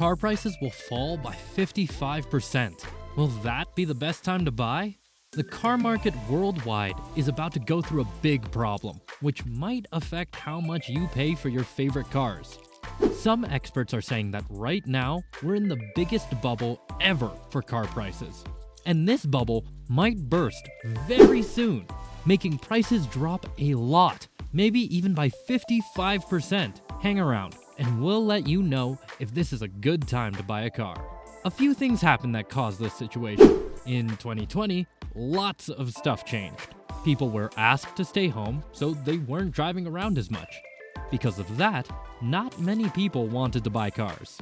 car prices will fall by 55%. Will that be the best time to buy? The car market worldwide is about to go through a big problem, which might affect how much you pay for your favorite cars. Some experts are saying that right now, we're in the biggest bubble ever for car prices. And this bubble might burst very soon, making prices drop a lot, maybe even by 55%. Hang around, and we'll let you know if this is a good time to buy a car. A few things happened that caused this situation. In 2020, lots of stuff changed. People were asked to stay home, so they weren't driving around as much. Because of that, not many people wanted to buy cars.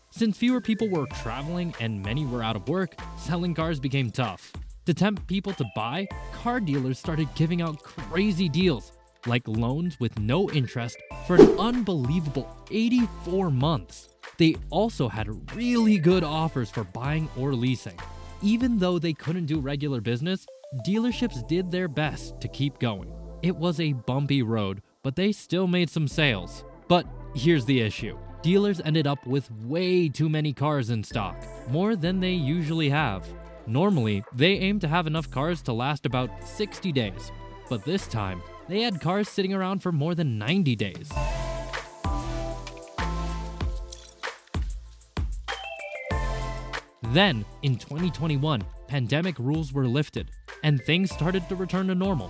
Since fewer people were traveling and many were out of work, selling cars became tough. To tempt people to buy, car dealers started giving out crazy deals, like loans with no interest for an unbelievable 84 months. They also had really good offers for buying or leasing. Even though they couldn't do regular business, dealerships did their best to keep going. It was a bumpy road, but they still made some sales. But here's the issue. Dealers ended up with way too many cars in stock, more than they usually have. Normally, they aim to have enough cars to last about 60 days, but this time, they had cars sitting around for more than 90 days. Then, in 2021, pandemic rules were lifted, and things started to return to normal.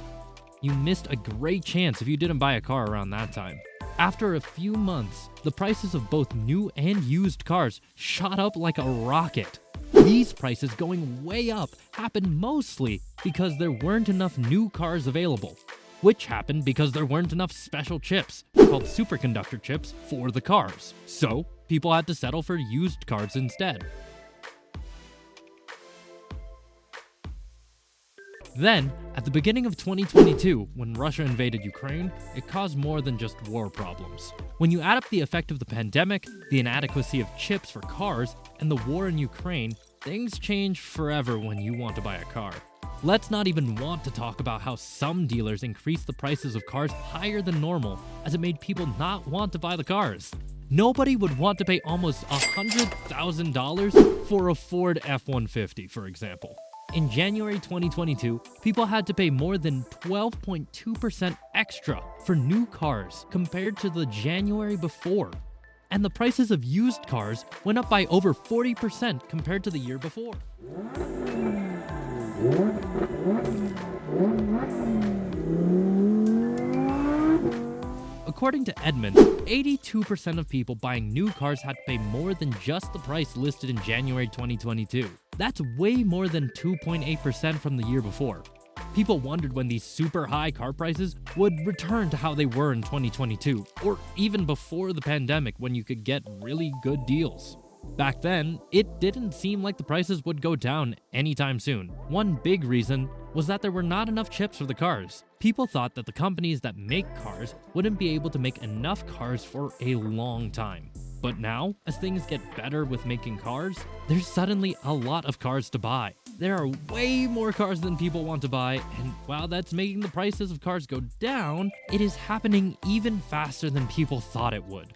You missed a great chance if you didn't buy a car around that time. After a few months, the prices of both new and used cars shot up like a rocket. These prices going way up happened mostly because there weren't enough new cars available, which happened because there weren't enough special chips, called superconductor chips, for the cars. So, people had to settle for used cars instead. Then, at the beginning of 2022, when Russia invaded Ukraine, it caused more than just war problems. When you add up the effect of the pandemic, the inadequacy of chips for cars, and the war in Ukraine, things change forever when you want to buy a car. Let's not even want to talk about how some dealers increased the prices of cars higher than normal, as it made people not want to buy the cars. Nobody would want to pay almost $100,000 for a Ford F-150, for example. In January 2022, people had to pay more than 12.2% extra for new cars compared to the January before. And the prices of used cars went up by over 40% compared to the year before. According to Edmunds, 82% of people buying new cars had to pay more than just the price listed in January 2022. That's way more than 2.8% from the year before. People wondered when these super high car prices would return to how they were in 2022, or even before the pandemic when you could get really good deals. Back then, it didn't seem like the prices would go down anytime soon. One big reason was that there were not enough chips for the cars. People thought that the companies that make cars wouldn't be able to make enough cars for a long time. But now, as things get better with making cars, there's suddenly a lot of cars to buy. There are way more cars than people want to buy, and while that's making the prices of cars go down, it is happening even faster than people thought it would.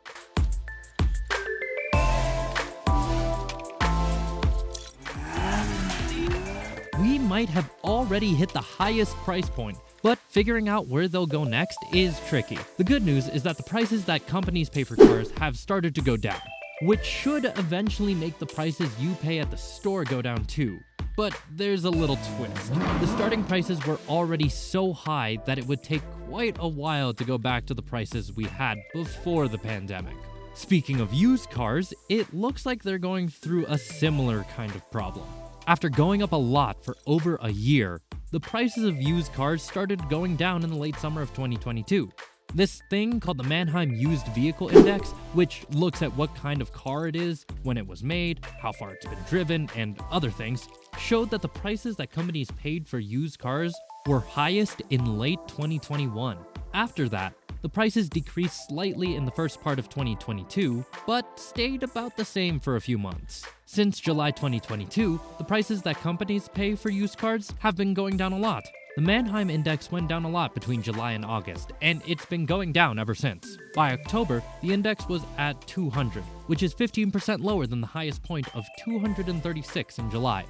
We might have already hit the highest price point, but figuring out where they'll go next is tricky. The good news is that the prices that companies pay for cars have started to go down, which should eventually make the prices you pay at the store go down too. But there's a little twist. The starting prices were already so high that it would take quite a while to go back to the prices we had before the pandemic. Speaking of used cars, it looks like they're going through a similar kind of problem. After going up a lot for over a year, the prices of used cars started going down in the late summer of 2022. This thing called the Manheim Used Vehicle Index, which looks at what kind of car it is, when it was made, how far it's been driven, and other things, showed that the prices that companies paid for used cars were highest in late 2021. After that, the prices decreased slightly in the first part of 2022, but stayed about the same for a few months. Since July 2022, the prices that companies pay for used cars have been going down a lot. The Manheim Index went down a lot between July and August, and it's been going down ever since. By October, the index was at 200, which is 15% lower than the highest point of 236 in July.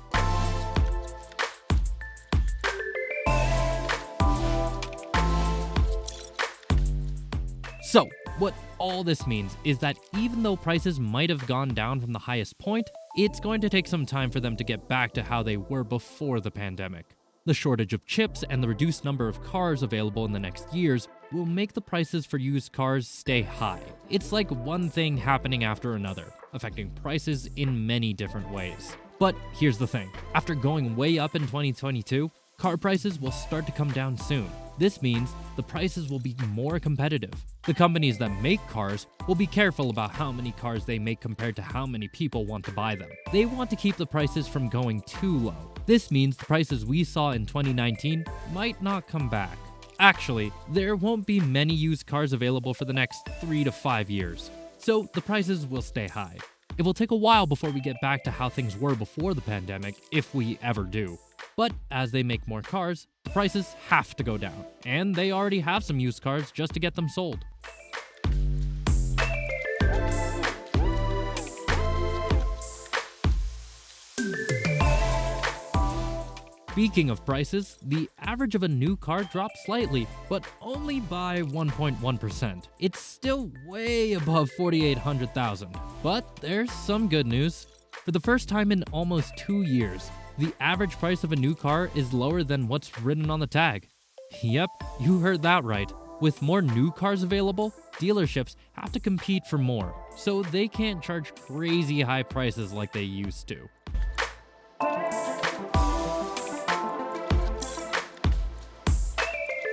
So, what all this means is that even though prices might have gone down from the highest point, it's going to take some time for them to get back to how they were before the pandemic. The shortage of chips and the reduced number of cars available in the next years will make the prices for used cars stay high. It's like one thing happening after another, affecting prices in many different ways. But here's the thing, after going way up in 2022, car prices will start to come down soon. This means the prices will be more competitive. The companies that make cars will be careful about how many cars they make compared to how many people want to buy them. They want to keep the prices from going too low. This means the prices we saw in 2019 might not come back. Actually, there won't be many used cars available for the next 3 to 5 years, so the prices will stay high. It will take a while before we get back to how things were before the pandemic, if we ever do. But as they make more cars, the prices have to go down, and they already have some used cars just to get them sold. Speaking of prices, the average of a new car dropped slightly, but only by 1.1%. It's still way above 4,800,000. But there's some good news. For the first time in almost 2 years, the average price of a new car is lower than what's written on the tag. Yep, you heard that right. With more new cars available, dealerships have to compete for more, so they can't charge crazy high prices like they used to.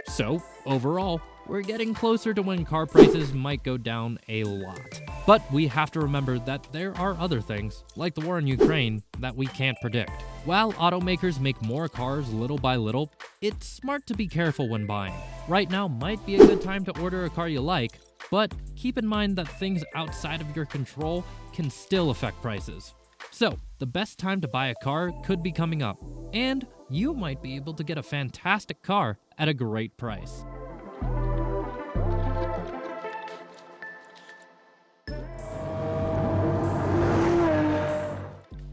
So, overall, we're getting closer to when car prices might go down a lot. But we have to remember that there are other things, like the war in Ukraine, that we can't predict. While automakers make more cars little by little, it's smart to be careful when buying. Right now might be a good time to order a car you like, but keep in mind that things outside of your control can still affect prices. So, the best time to buy a car could be coming up, and you might be able to get a fantastic car at a great price.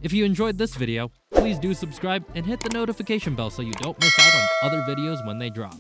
If you enjoyed this video, please do subscribe and hit the notification bell so you don't miss out on other videos when they drop.